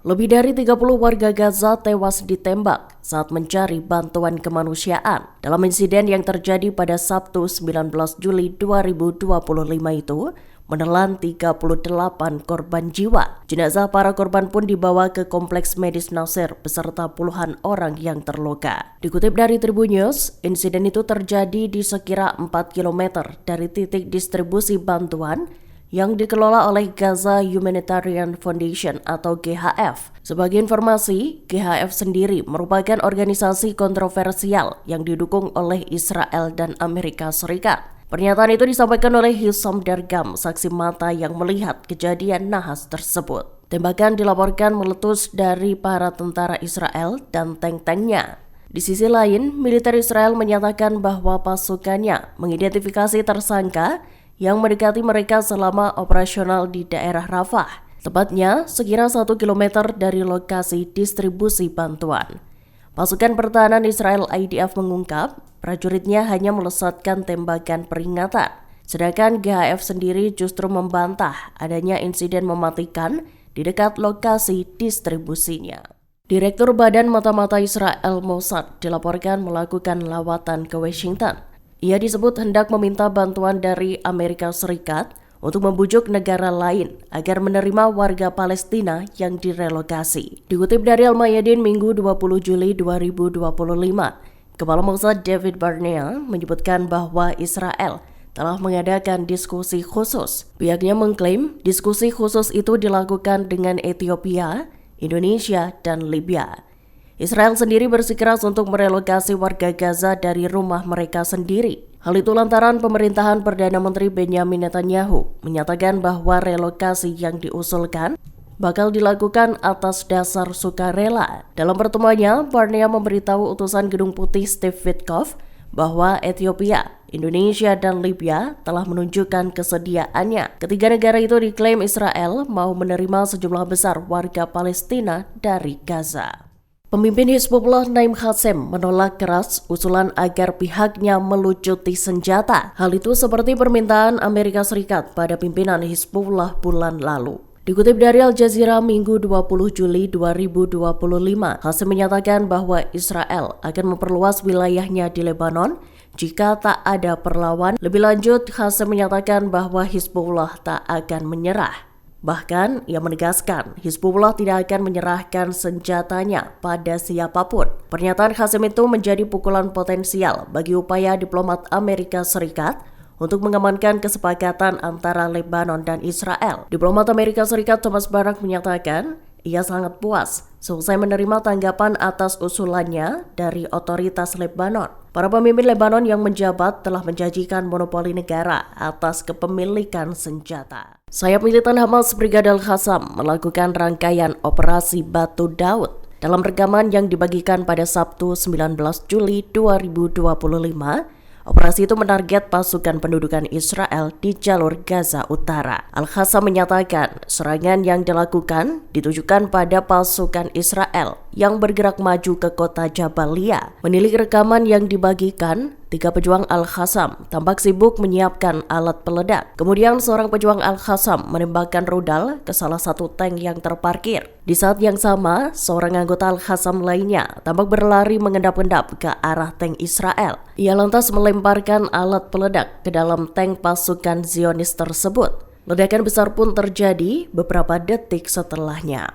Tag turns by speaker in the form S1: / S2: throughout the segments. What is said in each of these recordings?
S1: Lebih dari 30 warga Gaza tewas ditembak saat mencari bantuan kemanusiaan. Dalam insiden yang terjadi pada Sabtu 19 Juli 2025 itu, menelan 38 korban jiwa. Jenazah para korban pun dibawa ke Kompleks Medis Nasir beserta puluhan orang yang terluka. Dikutip dari Tribun News, insiden itu terjadi di sekira 4 km dari titik distribusi bantuan yang dikelola oleh Gaza Humanitarian Foundation atau GHF. Sebagai informasi, GHF sendiri merupakan organisasi kontroversial yang didukung oleh Israel dan Amerika Serikat. Pernyataan itu disampaikan oleh Hisham Dargam, saksi mata yang melihat kejadian nahas tersebut. Tembakan dilaporkan meletus dari para tentara Israel dan tank-tanknya. Di sisi lain, militer Israel menyatakan bahwa pasukannya mengidentifikasi tersangka yang mendekati mereka selama operasional di daerah Rafah, tepatnya sekira 1 km dari lokasi distribusi bantuan. Pasukan pertahanan Israel IDF mengungkap, prajuritnya hanya melesatkan tembakan peringatan, sedangkan GHF sendiri justru membantah adanya insiden mematikan di dekat lokasi distribusinya. Direktur Badan Mata-Mata Israel Mossad dilaporkan melakukan lawatan ke Washington. Ia disebut hendak meminta bantuan dari Amerika Serikat untuk membujuk negara lain agar menerima warga Palestina yang direlokasi. Dikutip dari Al-Mayadin Minggu 20 Juli 2025, Kepala Mossad David Barnea menyebutkan bahwa Israel telah mengadakan diskusi khusus. Pihaknya mengklaim diskusi khusus itu dilakukan dengan Ethiopia, Indonesia, dan Libya. Israel sendiri bersikeras untuk merelokasi warga Gaza dari rumah mereka sendiri. Hal itu lantaran pemerintahan Perdana Menteri Benjamin Netanyahu menyatakan bahwa relokasi yang diusulkan bakal dilakukan atas dasar sukarela. Dalam pertemuannya, Barnea memberitahu utusan Gedung Putih Steve Witkoff bahwa Ethiopia, Indonesia, dan Libya telah menunjukkan kesediaannya. Ketiga negara itu diklaim Israel mau menerima sejumlah besar warga Palestina dari Gaza. Pemimpin Hizbullah Naim Qassem menolak keras usulan agar pihaknya melucuti senjata. Hal itu seperti permintaan Amerika Serikat pada pimpinan Hizbullah bulan lalu. Dikutip dari Al Jazeera Minggu 20 Juli 2025, Qassem menyatakan bahwa Israel akan memperluas wilayahnya di Lebanon jika tak ada perlawan. Lebih lanjut, Qassem menyatakan bahwa Hizbullah tak akan menyerah. Bahkan, ia menegaskan Hizbullah tidak akan menyerahkan senjatanya pada siapapun. Pernyataan Qassem itu menjadi pukulan potensial bagi upaya diplomat Amerika Serikat untuk mengamankan kesepakatan antara Lebanon dan Israel. Diplomat Amerika Serikat Thomas Barak menyatakan ia sangat puas selesai menerima tanggapan atas usulannya dari otoritas Lebanon. Para pemimpin Lebanon yang menjabat telah menjanjikan monopoli negara atas kepemilikan senjata. Sayap militan Hamas Brigadir Qassam melakukan rangkaian operasi Batu Daud. Dalam rekaman yang dibagikan pada Sabtu 19 Juli 2025, operasi itu menarget pasukan pendudukan Israel di jalur Gaza Utara. Al-Qassam menyatakan serangan yang dilakukan ditujukan pada pasukan Israel yang bergerak maju ke kota Jabalia. Menilik rekaman yang dibagikan, 3 pejuang Al-Qassam tampak sibuk menyiapkan alat peledak. Kemudian seorang pejuang Al-Qassam menembakkan rudal ke salah satu tank yang terparkir. Di saat yang sama, seorang anggota Al-Qassam lainnya tampak berlari mengendap-endap ke arah tank Israel. Ia lantas melemparkan alat peledak ke dalam tank pasukan Zionis tersebut. Ledakan besar pun terjadi beberapa detik setelahnya.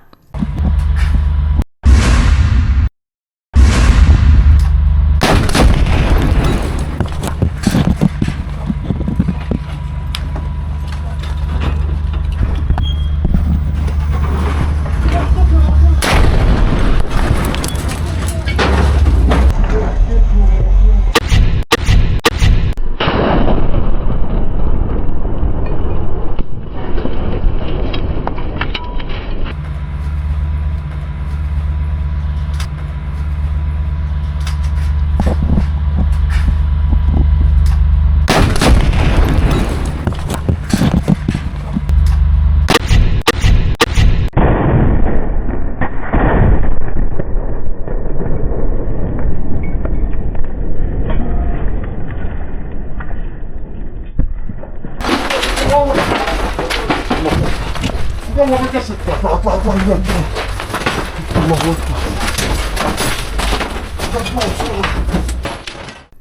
S2: Vamos a ver qué se está.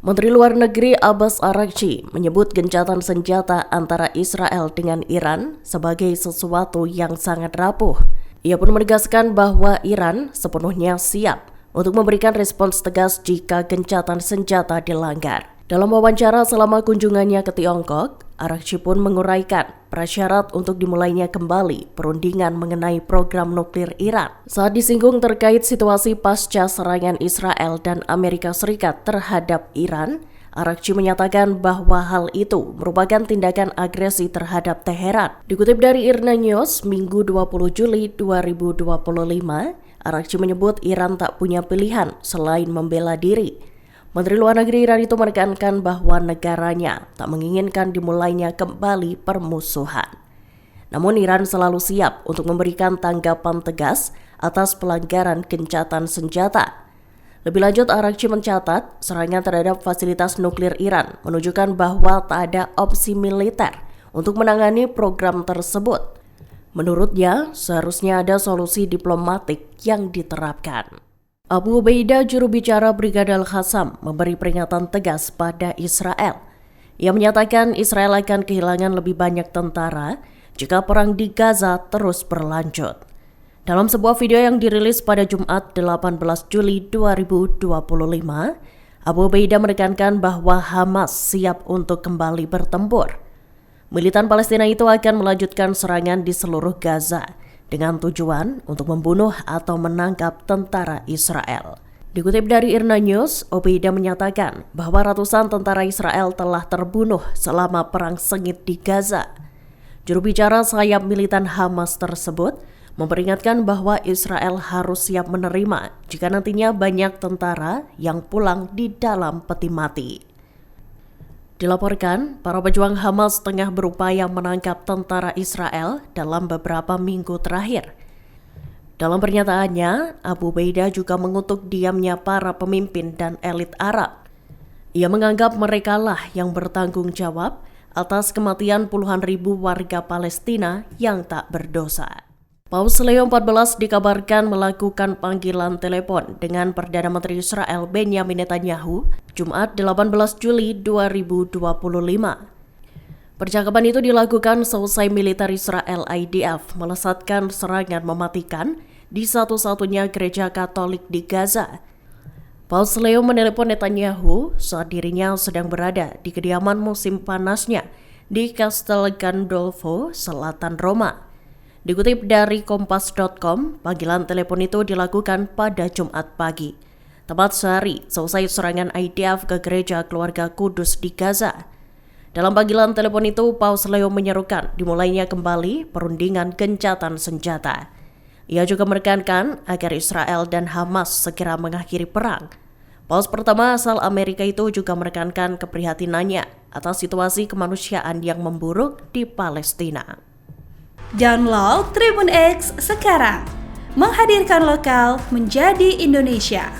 S1: Menteri Luar Negeri Abbas Araghchi menyebut gencatan senjata antara Israel dengan Iran sebagai sesuatu yang sangat rapuh. Ia pun menegaskan bahwa Iran sepenuhnya siap untuk memberikan respons tegas jika gencatan senjata dilanggar. Dalam wawancara selama kunjungannya ke Tiongkok, Araghchi pun menguraikan prasyarat untuk dimulainya kembali perundingan mengenai program nuklir Iran. Saat disinggung terkait situasi pasca serangan Israel dan Amerika Serikat terhadap Iran, Araghchi menyatakan bahwa hal itu merupakan tindakan agresi terhadap Teheran. Dikutip dari IRNA News, Minggu 20 Juli 2025, Araghchi menyebut Iran tak punya pilihan selain membela diri. Menteri Luar Negeri Iran itu menekankan bahwa negaranya tak menginginkan dimulainya kembali permusuhan. Namun Iran selalu siap untuk memberikan tanggapan tegas atas pelanggaran gencatan senjata. Lebih lanjut, Araghchi mencatat serangan terhadap fasilitas nuklir Iran menunjukkan bahwa tak ada opsi militer untuk menangani program tersebut. Menurutnya, seharusnya ada solusi diplomatik yang diterapkan. Abu Ubaidah, juru bicara Brigade Al-Qassam, memberi peringatan tegas pada Israel. Ia menyatakan Israel akan kehilangan lebih banyak tentara jika perang di Gaza terus berlanjut. Dalam sebuah video yang dirilis pada Jumat 18 Juli 2025, Abu Ubaidah menekankan bahwa Hamas siap untuk kembali bertempur. Militan Palestina itu akan melanjutkan serangan di seluruh Gaza dengan tujuan untuk membunuh atau menangkap tentara Israel. Dikutip dari IRNA News, Ubaidah menyatakan bahwa ratusan tentara Israel telah terbunuh selama perang sengit di Gaza. Juru bicara sayap militan Hamas tersebut memperingatkan bahwa Israel harus siap menerima jika nantinya banyak tentara yang pulang di dalam peti mati. Dilaporkan, para pejuang Hamas tengah berupaya menangkap tentara Israel dalam beberapa minggu terakhir. Dalam pernyataannya, Abu Ubaidah juga mengutuk diamnya para pemimpin dan elit Arab. Ia menganggap merekalah yang bertanggung jawab atas kematian puluhan ribu warga Palestina yang tak berdosa. Paus Leo XIV dikabarkan melakukan panggilan telepon dengan Perdana Menteri Israel Benjamin Netanyahu Jumat 18 Juli 2025. Percakapan itu dilakukan seusai militer Israel IDF melesatkan serangan mematikan di satu-satunya gereja Katolik di Gaza. Paus Leo menelepon Netanyahu saat dirinya sedang berada di kediaman musim panasnya di Castel Gandolfo, selatan Roma. Dikutip dari Kompas.com, panggilan telepon itu dilakukan pada Jumat pagi, tepat sehari seusai serangan IDF ke gereja keluarga Kudus di Gaza. Dalam panggilan telepon itu, Paus Leo menyerukan dimulainya kembali perundingan gencatan senjata. Ia juga menekankan agar Israel dan Hamas segera mengakhiri perang. Paus pertama asal Amerika itu juga menekankan keprihatinannya atas situasi kemanusiaan yang memburuk di Palestina.
S2: Download Tribun X sekarang, menghadirkan lokal menjadi Indonesia.